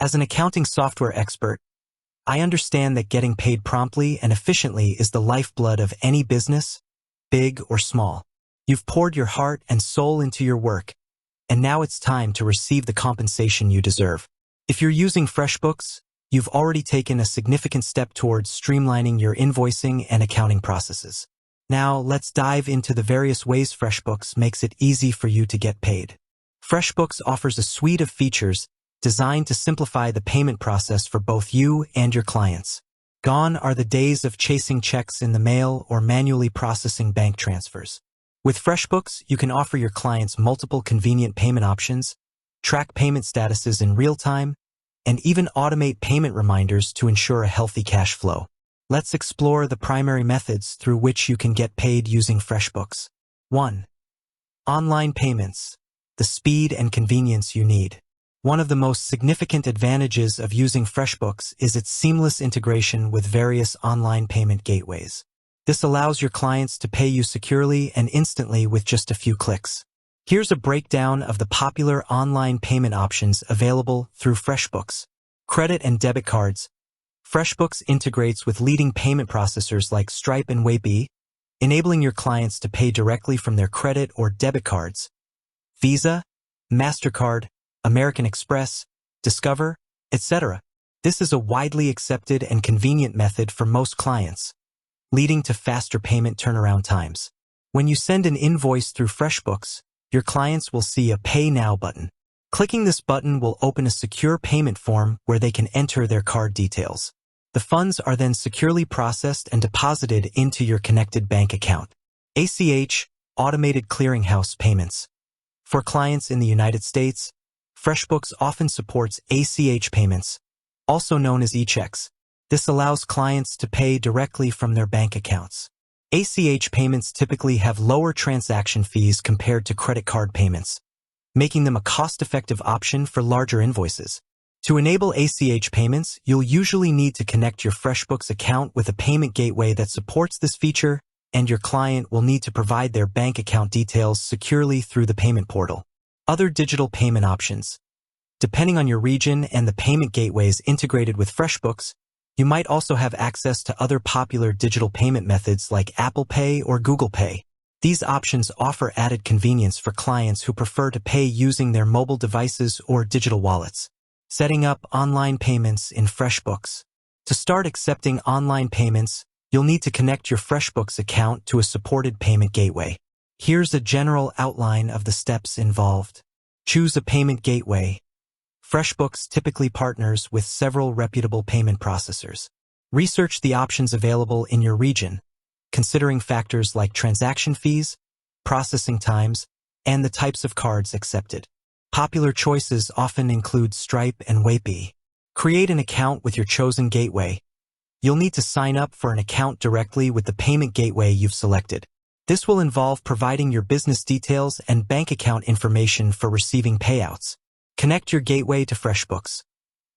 As an accounting software expert, I understand that getting paid promptly and efficiently is the lifeblood of any business, big or small. You've poured your heart and soul into your work, and now it's time to receive the compensation you deserve. If you're using FreshBooks, you've already taken a significant step towards streamlining your invoicing and accounting processes. Now, let's dive into the various ways FreshBooks makes it easy for you to get paid. FreshBooks offers a suite of features designed to simplify the payment process for both you and your clients. Gone are the days of chasing checks in the mail or manually processing bank transfers. With FreshBooks, you can offer your clients multiple convenient payment options, track payment statuses in real time, and even automate payment reminders to ensure a healthy cash flow. Let's explore the primary methods through which you can get paid using FreshBooks. 1. Online payments. The speed and convenience you need. One of the most significant advantages of using FreshBooks is its seamless integration with various online payment gateways. This allows your clients to pay you securely and instantly with just a few clicks. Here's a breakdown of the popular online payment options available through FreshBooks. Credit and debit cards. FreshBooks integrates with leading payment processors like Stripe and Waypay, enabling your clients to pay directly from their credit or debit cards. Visa, MasterCard, American Express, Discover, etc. This is a widely accepted and convenient method for most clients, leading to faster payment turnaround times. When you send an invoice through FreshBooks, your clients will see a Pay Now button. Clicking this button will open a secure payment form where they can enter their card details. The funds are then securely processed and deposited into your connected bank account. ACH, Automated Clearinghouse Payments. For clients in the United States, FreshBooks often supports ACH payments, also known as e-checks. This allows clients to pay directly from their bank accounts. ACH payments typically have lower transaction fees compared to credit card payments, making them a cost-effective option for larger invoices. To enable ACH payments, you'll usually need to connect your FreshBooks account with a payment gateway that supports this feature, and your client will need to provide their bank account details securely through the payment portal. Other digital payment options. Depending on your region and the payment gateways integrated with FreshBooks, you might also have access to other popular digital payment methods like Apple Pay or Google Pay. These options offer added convenience for clients who prefer to pay using their mobile devices or digital wallets. Setting up online payments in FreshBooks. To start accepting online payments, you'll need to connect your FreshBooks account to a supported payment gateway. Here's a general outline of the steps involved. Choose a payment gateway. FreshBooks typically partners with several reputable payment processors. Research the options available in your region, considering factors like transaction fees, processing times, and the types of cards accepted. Popular choices often include Stripe and Waypay. Create an account with your chosen gateway. You'll need to sign up for an account directly with the payment gateway you've selected. This will involve providing your business details and bank account information for receiving payouts. Connect your gateway to FreshBooks.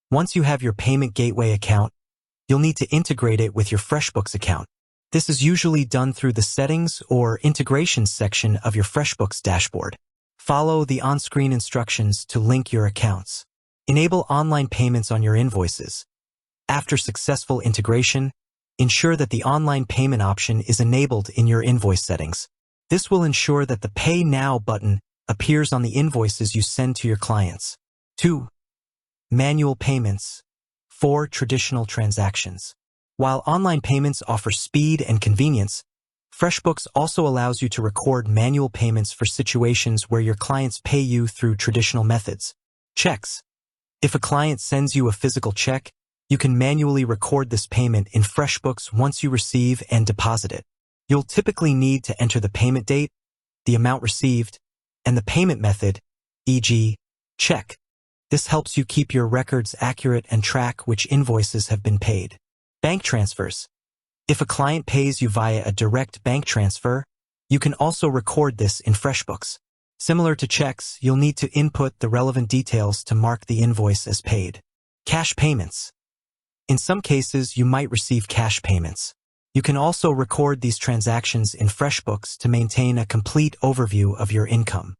Once you have your payment gateway account, you'll need to integrate it with your FreshBooks account. This is usually done through the Settings or Integrations section of your FreshBooks dashboard. Follow the on-screen instructions to link your accounts. Enable online payments on your invoices. After successful integration, ensure that the online payment option is enabled in your invoice settings. This will ensure that the Pay Now button appears on the invoices you send to your clients. 2. Manual payments. For traditional transactions. While online payments offer speed and convenience, FreshBooks also allows you to record manual payments for situations where your clients pay you through traditional methods. Checks. If a client sends you a physical check, you can manually record this payment in FreshBooks once you receive and deposit it. You'll typically need to enter the payment date, the amount received, and the payment method, e.g., check. This helps you keep your records accurate and track which invoices have been paid. Bank transfers. If a client pays you via a direct bank transfer, you can also record this in FreshBooks. Similar to checks, you'll need to input the relevant details to mark the invoice as paid. Cash payments. In some cases, you might receive cash payments. You can also record these transactions in FreshBooks to maintain a complete overview of your income.